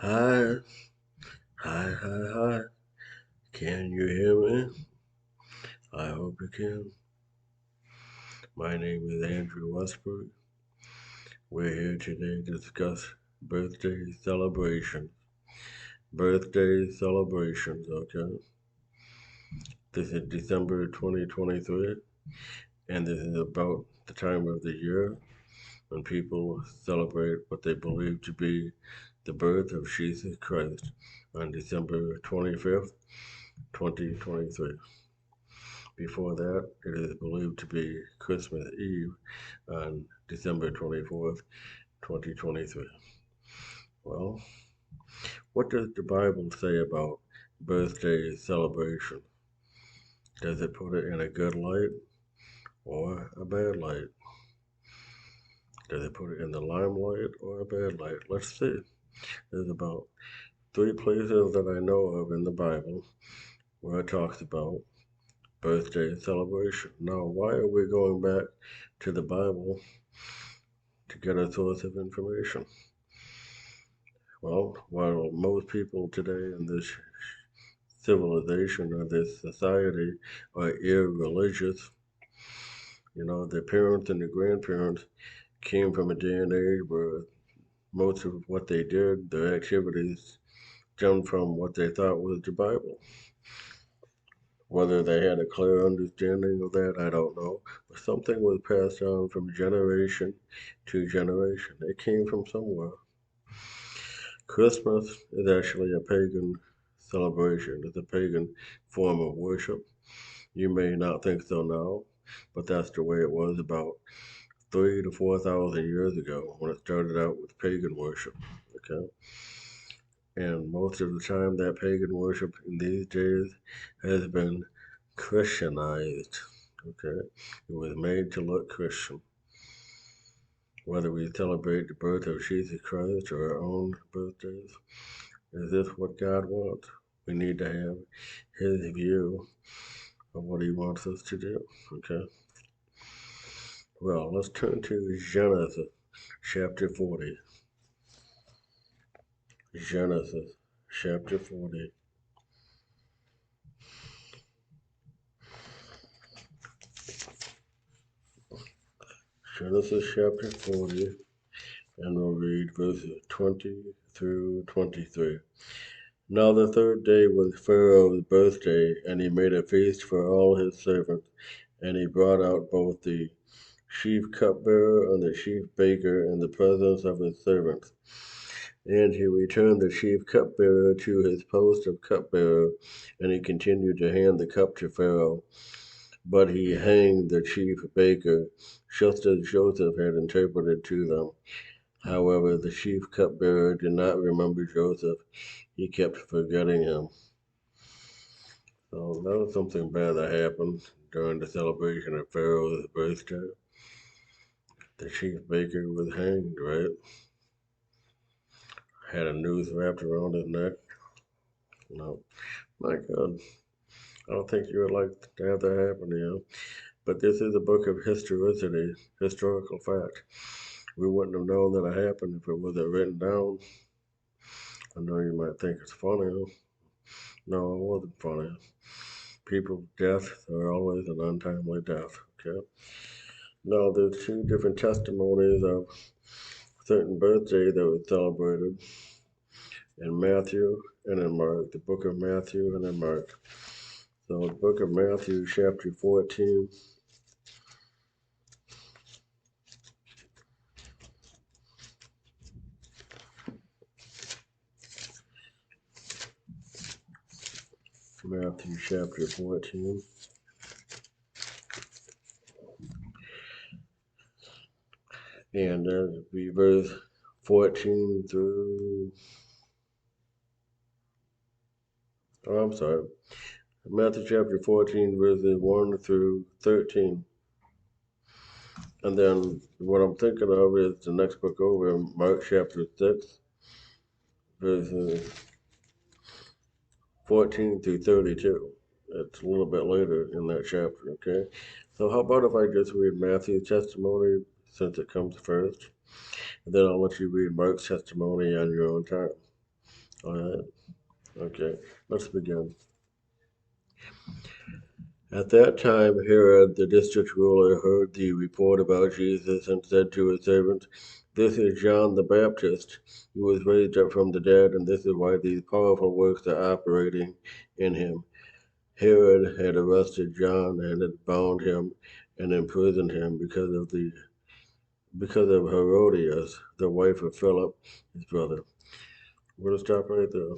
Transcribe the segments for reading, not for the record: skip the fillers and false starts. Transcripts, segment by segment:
Hi, hi. Can you hear me? I hope you can. My name is Andrew Westberg. We're here today to discuss birthday celebrations. Birthday celebrations, okay? This is December 2023, and this is about the time of the year when people celebrate what they believe to be the birth of Jesus Christ on December 25th, 2023. Before that, it is believed to be Christmas Eve on December 24th, 2023. Well, what does the Bible say about birthday celebration? Does it put it in a good light or a bad light? Does it put it in the limelight or a bad light? Let's see. There's about 3 places that I know of in the Bible where it talks about birthday celebration. Now, why are we going back to the Bible to get a source of information? Well, while most people today in this civilization or this society are irreligious, their parents and their grandparents came from a day and age where most of what they did, their activities, stemmed from what they thought was the Bible. Whether they had a clear understanding of that, I don't know. But something was passed on from generation to generation. It came from somewhere. Christmas is actually a pagan celebration. It's a pagan form of worship. You may not think so now, but that's the way it was about 3 to 4,000 years ago when it started out with pagan worship. Okay, and most of the time, that pagan worship in these days has been Christianized. Okay, it was made to look Christian. Whether we celebrate the birth of Jesus Christ or our own birthdays, is this what God wants? We need to have His view of what He wants us to do. Okay. Well, let's turn to Genesis chapter 40. Genesis chapter 40. Genesis chapter 40, and we'll read verses 20 through 23. Now the third day was Pharaoh's birthday, and he made a feast for all his servants, and he brought out both the chief cupbearer and the chief baker in the presence of his servants. And he returned the chief cupbearer to his post of cupbearer, and he continued to hand the cup to Pharaoh. But he hanged the chief baker, just as Joseph had interpreted to them. However, the chief cupbearer did not remember Joseph. He kept forgetting him. So that was something bad that happened during the celebration of Pharaoh's birthday. The chief baker was hanged, right? Had a noose wrapped around his neck. No, my God. I don't think you would like to have that happen to you. But this is a book of historicity, historical fact. We wouldn't have known that it happened if it wasn't written down. I know you might think it's funny. No, it wasn't funny. People's deaths are always an untimely death. Okay. Now, there's 2 different testimonies of certain birthday that was celebrated in Matthew and in Mark, the book of Matthew and in Mark. So, the book of Matthew, chapter 14. Matthew chapter 14. And that would be verse 14 through. Oh, I'm sorry. Matthew chapter 14, verses 1 through 13. And then what I'm thinking of is the next book over, Mark chapter 6, verses 14 through 32. It's a little bit later in that chapter, okay? So how about if I just read Matthew's testimony since it comes first, and then I'll let you read Mark's testimony on your own time. All right. Okay. Let's begin. At that time, Herod, the district ruler, heard the report about Jesus and said to his servants, "This is John the Baptist. He was raised up from the dead, and this is why these powerful works are operating in him." Herod had arrested John and had bound him and imprisoned him because of Herodias, the wife of Philip, his brother. We're going to stop right there.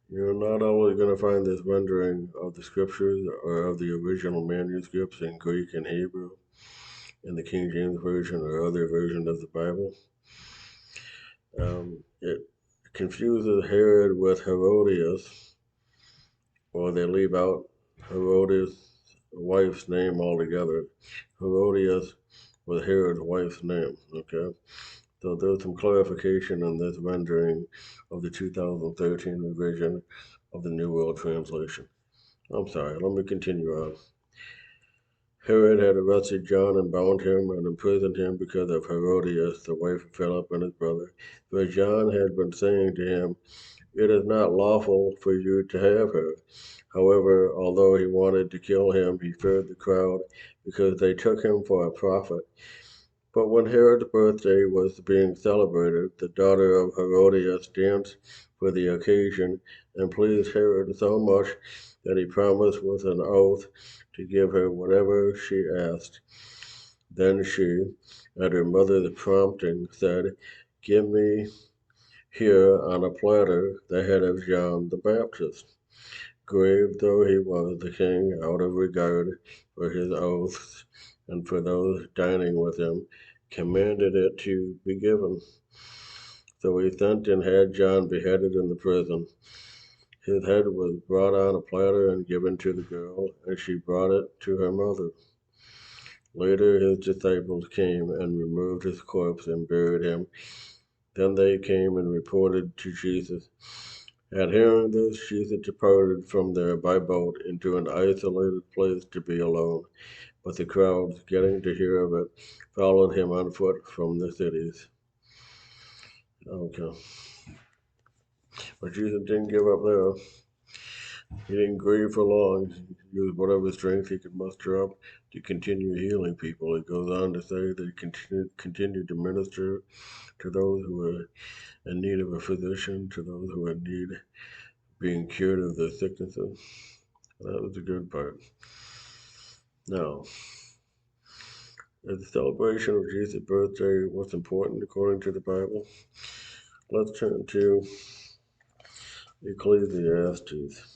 You're not only going to find this rendering of the scriptures or of the original manuscripts in Greek and Hebrew in the King James Version or other version of the Bible. It confuses Herod with Herodias, or they leave out Herodias' wife's name altogether. Herodias was Herod's wife's name, okay? So there's some clarification in this rendering of the 2013 revision of the New World Translation. I'm sorry, let me continue on. Herod had arrested John and bound him and imprisoned him because of Herodias, the wife of Philip and his brother. For John had been saying to him, "It is not lawful for you to have her." However, although he wanted to kill him, he feared the crowd because they took him for a prophet. But when Herod's birthday was being celebrated, the daughter of Herodias danced for the occasion and pleased Herod so much that he promised with an oath to give her whatever she asked. Then she, at her mother's prompting, said, "Give me here on a platter the head of John the Baptist." Grave though he was, the king, out of regard for his oaths and for those dining with him, commanded it to be given. So he sent and had John beheaded in the prison. His head was brought on a platter and given to the girl, and she brought it to her mother. Later his disciples came and removed his corpse and buried him. Then they came and reported to Jesus. At hearing this, Jesus departed from there by boat into an isolated place to be alone. But the crowds, getting to hear of it, followed him on foot from the cities. Okay. But Jesus didn't give up there. He didn't grieve for long. He used whatever strength he could muster up to continue healing people. He goes on to say that he continued to minister to those who were in need of a physician, to those who were in need of being cured of their sicknesses. That was the good part. Now, as the celebration of Jesus' birthday was important according to the Bible, let's turn to Ecclesiastes.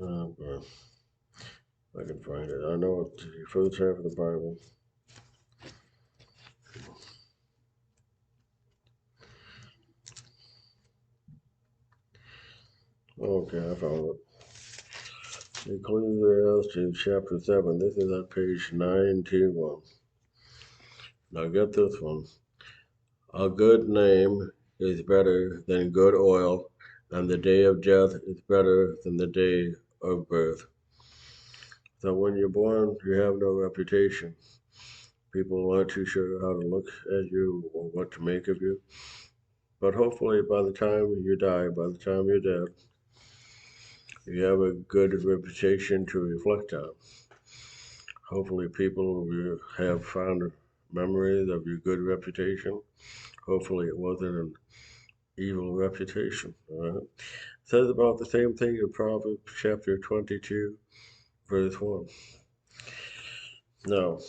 If I can find it. I know it's the first half of the Bible. Okay, I found it. Ecclesiastes chapter 7. This is on page 921. Now get this one. A good name is better than good oil, and the day of death is better than the day of birth. So when you're born, you have no reputation. People aren't too sure how to look at you or what to make of you. But hopefully, by the time you die, by the time you're dead, you have a good reputation to reflect on. Hopefully, people will have fond memories of your good reputation. Hopefully, it wasn't an evil reputation. All right? It says about the same thing in Proverbs chapter 22, verse 1. Now,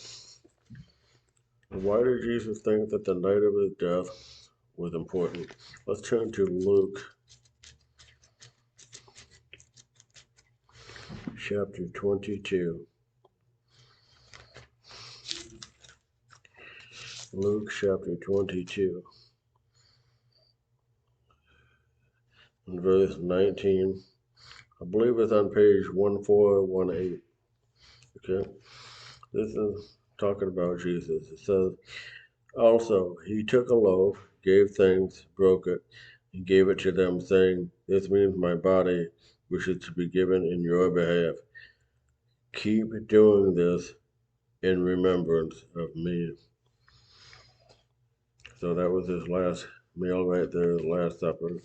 why did Jesus think that the night of his death was important? Let's turn to Luke chapter 22. Luke chapter 22 and verse 19. I believe it's on page 1418. Okay? This is talking about Jesus. It says, "Also, he took a loaf, gave thanks, broke it, and gave it to them, saying, 'This means my body, which is to be given in your behalf. Keep doing this in remembrance of me. So that was his last meal right there, his last supper,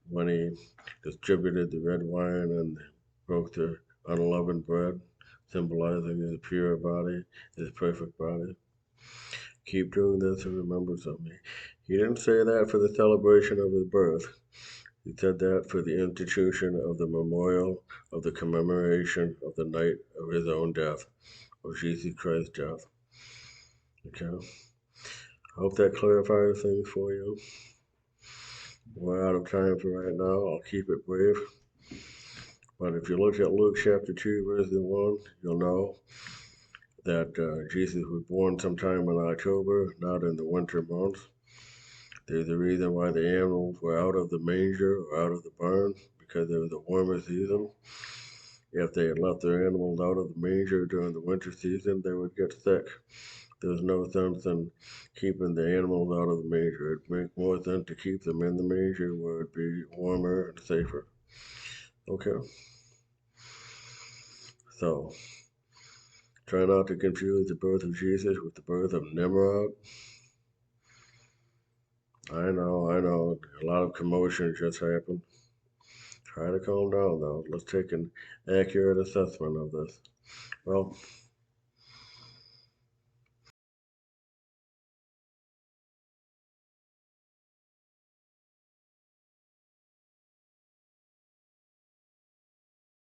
when he distributed the red wine and broke the unleavened bread, symbolizing his pure body, his perfect body. Keep doing this in remembrance of me. He didn't say that for the celebration of his birth. He said that for the institution of the memorial of the commemoration of the night of his own death, of Jesus Christ's death. Okay? I hope that clarifies things for you. We're out of time for right now. I'll keep it brief. But if you look at Luke chapter 2, verse 1, you'll know that Jesus was born sometime in October, not in the winter months. There's a reason why the animals were out of the manger or out of the barn, because it was a warmer season. If they had left their animals out of the manger during the winter season, they would get sick. There's no sense in keeping the animals out of the manger. It'd make more sense to keep them in the manger where it'd be warmer and safer. Okay? So, try not to confuse the birth of Jesus with the birth of Nimrod. I know, a lot of commotion just happened. Try to calm down, though. Let's take an accurate assessment of this. Well,